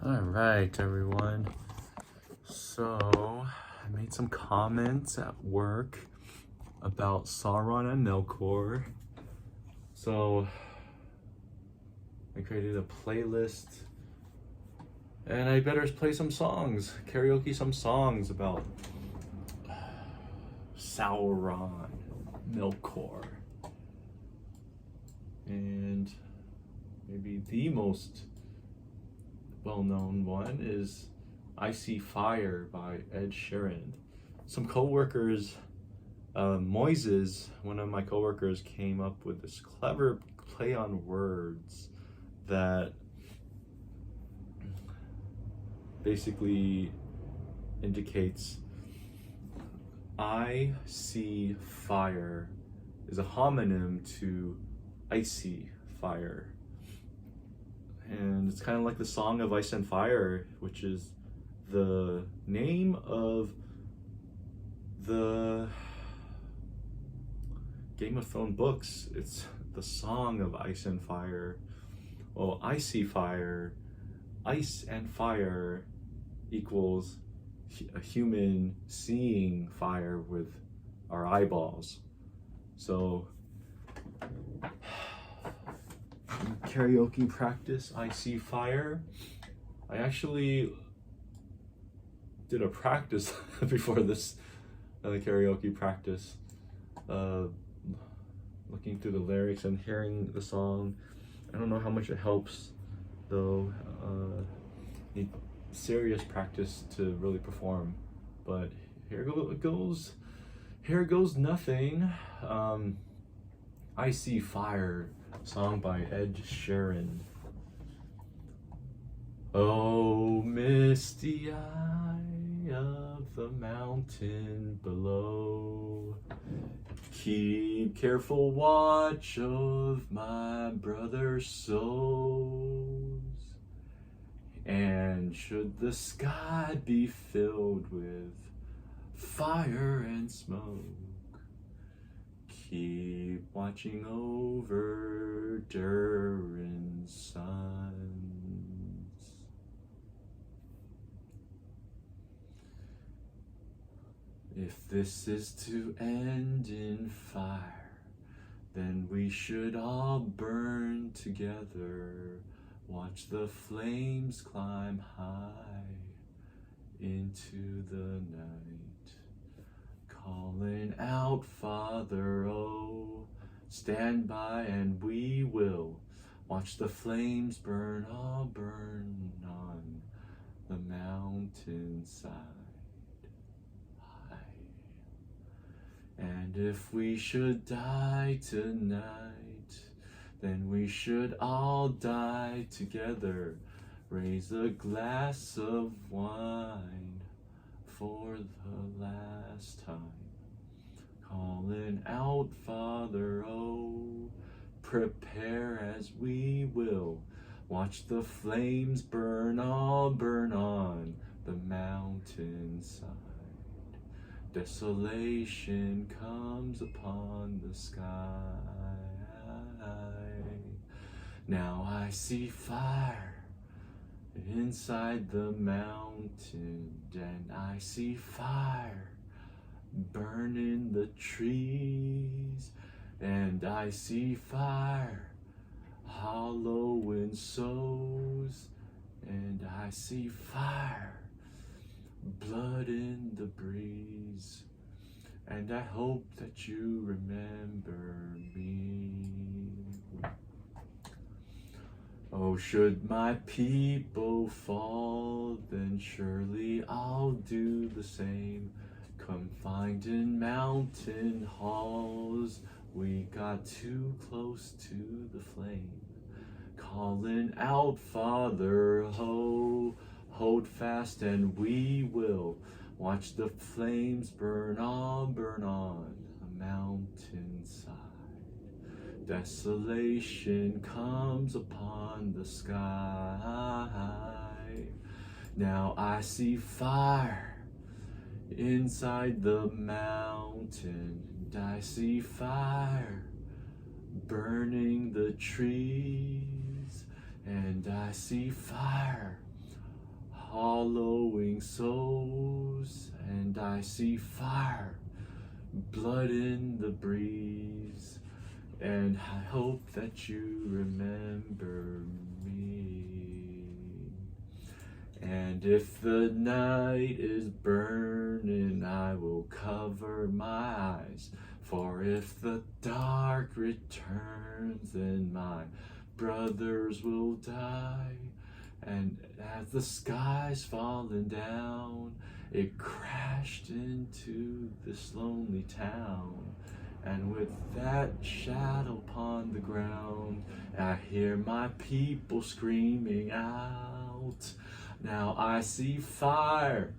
All right, everyone. So I made some comments at work about Sauron and Melkor. So I created a playlist and I better play some songs, karaoke some songs about Sauron, Melkor. And maybe the most well-known one is icyFire by Ed Sheeran. Some coworkers, Moises, one of my coworkers, came up with this clever play on words that basically indicates I see fire is a homonym to icy fire. And it's kind of like the song of Ice and Fire, which is the name of the Game of Thrones books. It's the song of Ice and Fire. Well, icy fire, ice and fire equals a human seeing fire with our eyeballs. So in karaoke practice, icyFire. I actually did a practice before this karaoke practice, looking through the lyrics and hearing the song. I don't know how much it helps though. Need serious practice to really perform, but here goes nothing. icyFire, song by Ed Sheeran. Oh, misty eye of the mountain below, keep careful watch of my brother's souls. And should the sky be filled with fire and smoke, keep watching over Durin's sons. If this is to end in fire, then we should all burn together. Watch the flames climb high into the night, calling out, Father, oh, stand by and we will watch the flames burn, all burn on the mountainside. And if we should die tonight, then we should all die together. Raise a glass of wine for the last time, calling out, Father, oh, prepare as we will watch the flames burn, all burn on the mountainside. Desolation comes upon the sky. Now I see fire inside the mountain, and I see fire burning the trees, and I see fire hollowing souls, and I see fire, blood in the breeze, and I hope that you remember me. Oh, should my people fall, then surely I'll do the same. Confined in mountain halls, we got too close to the flame, calling out, Father, ho, hold fast and we will watch the flames burn on the mountainside. Desolation comes upon the sky. Now I see fire inside the mountain, and I see fire burning the trees, and I see fire hollowing souls, and I see fire, blood in the breeze, and I hope that you remember me. And if the night is burning, I will cover my eyes, for if the dark returns, then my brothers will die. And as the sky's falling down, it crashed into this lonely town. And with that shadow upon the ground, I hear my people screaming out. Now I see fire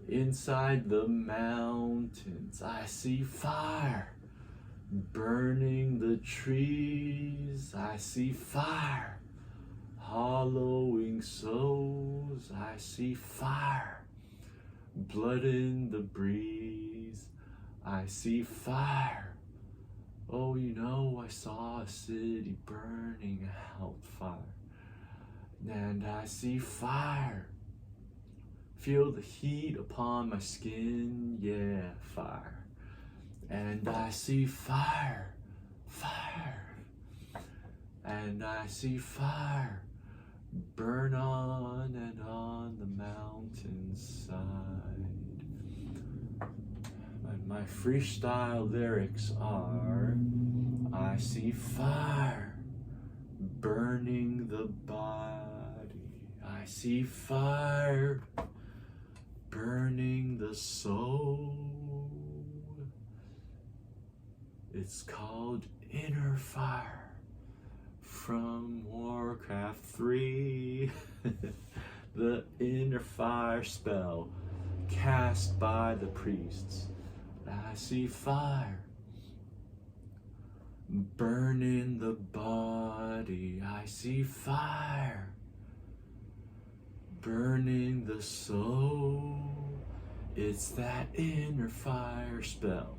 inside the mountains. I see fire burning the trees. I see fire hollowing souls. I see fire, blood in the breeze. I see fire. Oh, you know, I saw a city burning out fire. And I see fire. Feel the heat upon my skin, yeah, fire. And I see fire, fire. And I see fire burn on and on the mountainside. My freestyle lyrics are, I see fire burning the body. I see fire burning the soul. It's called inner fire from Warcraft 3. The inner fire spell cast by the priests. I see fire burning the body. I see fire burning the soul. It's that inner fire spell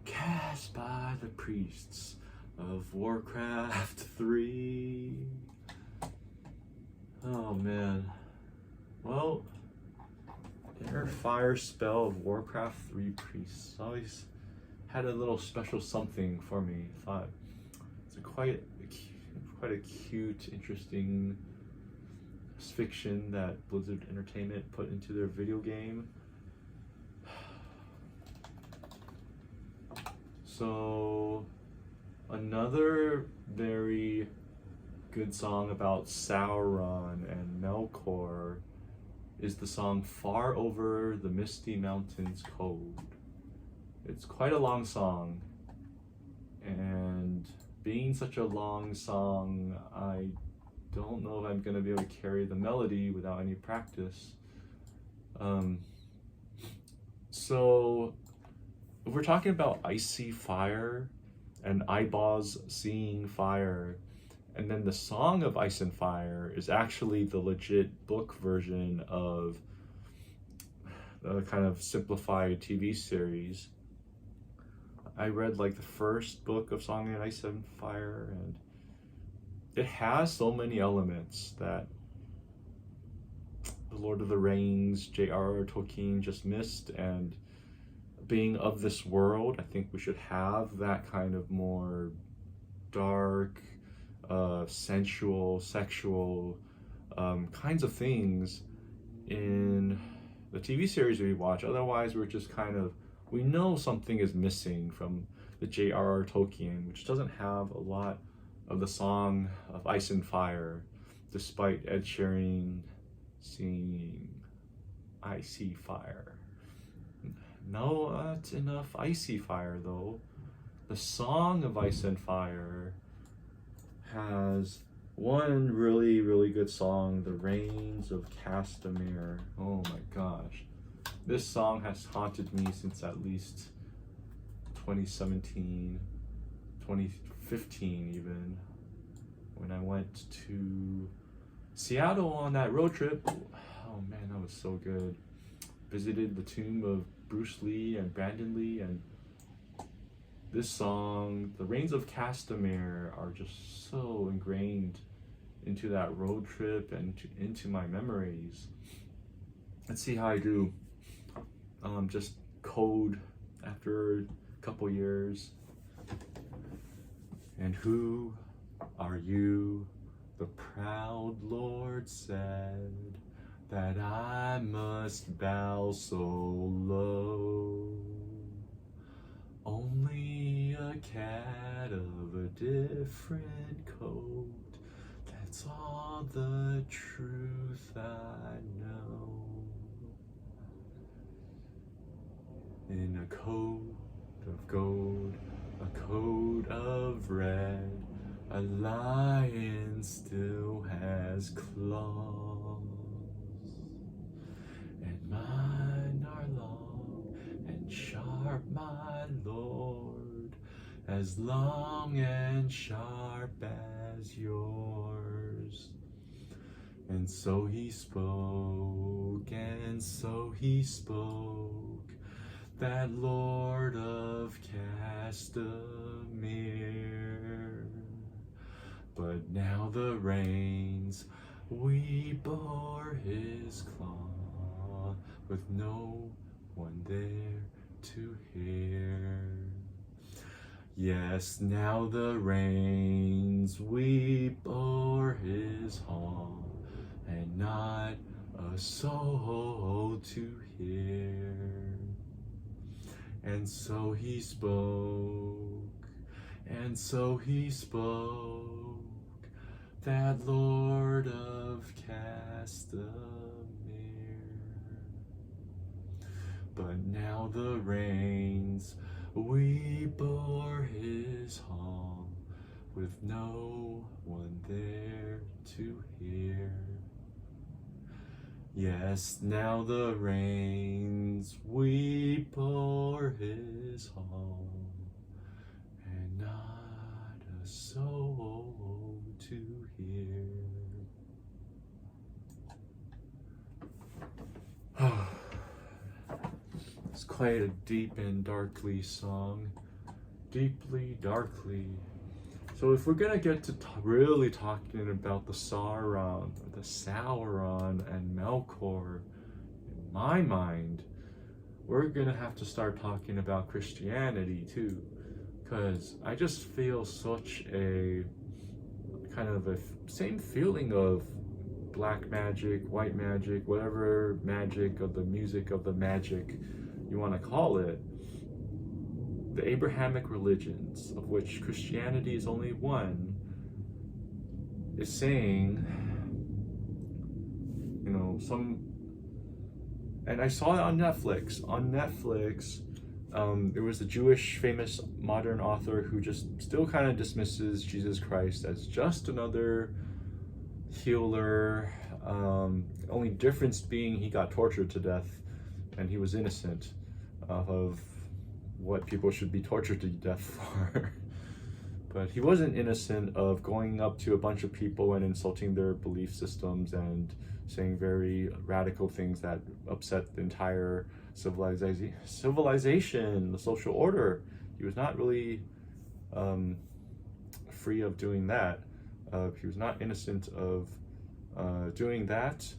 cast by the priests of Warcraft 3. Oh man. Well, inner fire spell of Warcraft 3 priests always had a little special something for me. Thought it's quite a cute, interesting fiction that Blizzard Entertainment put into their video game. So another very good song about Sauron and Melkor is the song Far Over the Misty Mountains Cold. It's quite a long song, and being such a long song, I don't know if I'm going to be able to carry the melody without any practice. So if we're talking about icyFire and eyeballs seeing fire, and then the Song of Ice and Fire is actually the legit book version of the kind of simplified TV series. I read like the first book of Song of Ice and Fire, and it has so many elements that The Lord of the Rings, J.R.R. Tolkien just missed, and being of this world, I think we should have that kind of more dark, sensual, sexual kinds of things in the TV series we watch. Otherwise, we're just kind of, we know something is missing from the J.R.R. Tolkien, which doesn't have a lot of the Song of Ice and Fire, despite Ed Sheeran singing icyFire. No, not enough icyFire though. The Song of Ice and Fire has one really, really good song, The Rains of Castamere. Oh my gosh. This song has haunted me since at least 2017, 2015 even, when I went to Seattle on that road trip. Oh man, that was so good. Visited the tomb of Bruce Lee and Brandon Lee, and this song, The Rains of Castamere, are just so ingrained into that road trip and into my memories. Let's see how I do. Just code after a couple years. And who are you? The proud Lord said that I must bow so low. Only a cat of a different coat, that's all the truth I know. In a coat of gold, a coat of red, a lion still has claws, and mine are long and sharp, my Lord, as long and sharp as yours. And so he spoke, and so he spoke, that Lord of Castamere. But now the reins we bore his claw, with no one there to hear. Yes, now the reins we bore his hall, and not a soul to hear. And so he spoke, and so he spoke, that Lord of Castamere. But now the reins we bore his hall, with no one there to hear. Yes, now the reins we bore his hall, and not a soul to hear. It's quite a deep and darkly song. Deeply, darkly. So if we're gonna get to really talking about the Sauron and Melkor, in my mind, we're gonna have to start talking about Christianity too, because I just feel such a kind of a same feeling of black magic, white magic, whatever magic of the music of the magic you want to call it. The Abrahamic religions, of which Christianity is only one, is saying, you know, and I saw it on Netflix. There was a Jewish famous modern author who just still kind of dismisses Jesus Christ as just another healer. Only difference being he got tortured to death and he was innocent of what people should be tortured to death for. But he wasn't innocent of going up to a bunch of people and insulting their belief systems and saying very radical things that upset the entire civilization, the social order. He was not really free of doing that. He was not innocent of doing that.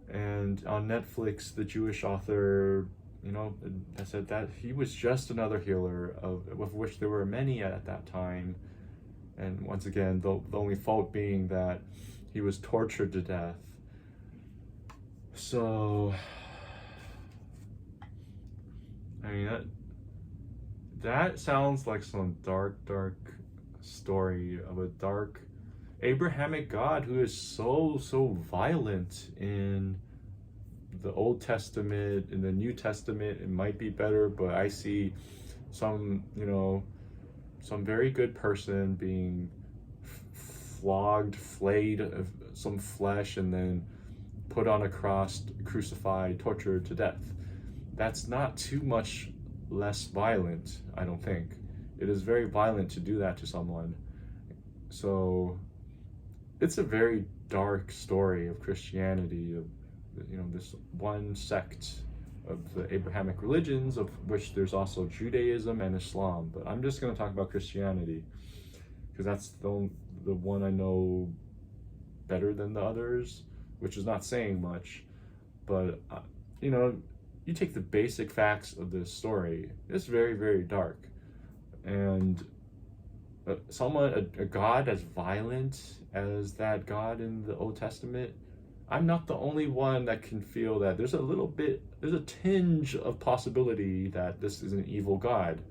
And on Netflix, the Jewish author, you know, I said that he was just another healer, of which there were many at that time. And once again, the only fault being that he was tortured to death. So, I mean, that sounds like some dark story of a dark Abrahamic God who is so violent in the Old Testament. In the New Testament, it might be better, but I see some very good person being flogged, flayed of some flesh, and then put on a cross, crucified, tortured to death. That's not too much less violent, I don't think. It is very violent to do that to someone. So it's a very dark story of Christianity, of, you know, this one sect of the Abrahamic religions, of which there's also Judaism and Islam. But I'm just going to talk about Christianity because that's the one I know better than the others, which is not saying much. But you know, you take the basic facts of this story, it's very, very dark. And a god as violent as that god in the Old Testament, I'm not the only one that can feel that there's a tinge of possibility that this is an evil god.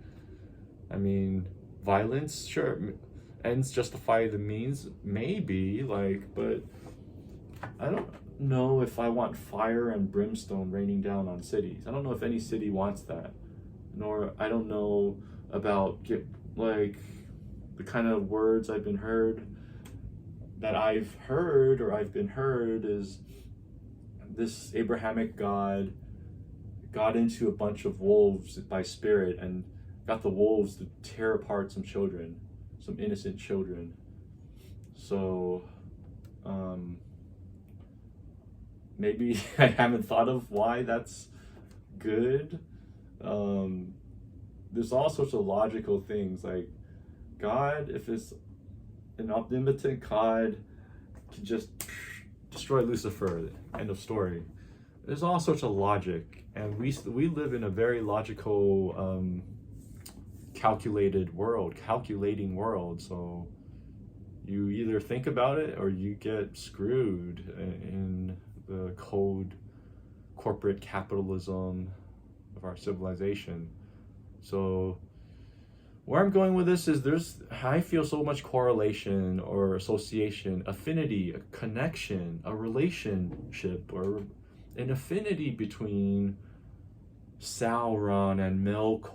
I mean, violence, sure, ends justify the means, maybe, like, but I don't know if I want fire and brimstone raining down on cities. I don't know if any city wants that. Nor, I don't know about, like, the kind of words I've been heard is this Abrahamic God got into a bunch of wolves by spirit and got the wolves to tear apart some children, some innocent children. So, maybe I haven't thought of why that's good. There's all sorts of logical things, like God, if it's an omnipotent God, can just destroy Lucifer, end of story. There's all sorts of logic, and we live in a very logical, calculating world. So you either think about it or you get screwed in the cold corporate capitalism of our civilization. So where I'm going with this is I feel so much correlation or association, affinity, a connection, a relationship, or an affinity between Sauron and Melkor.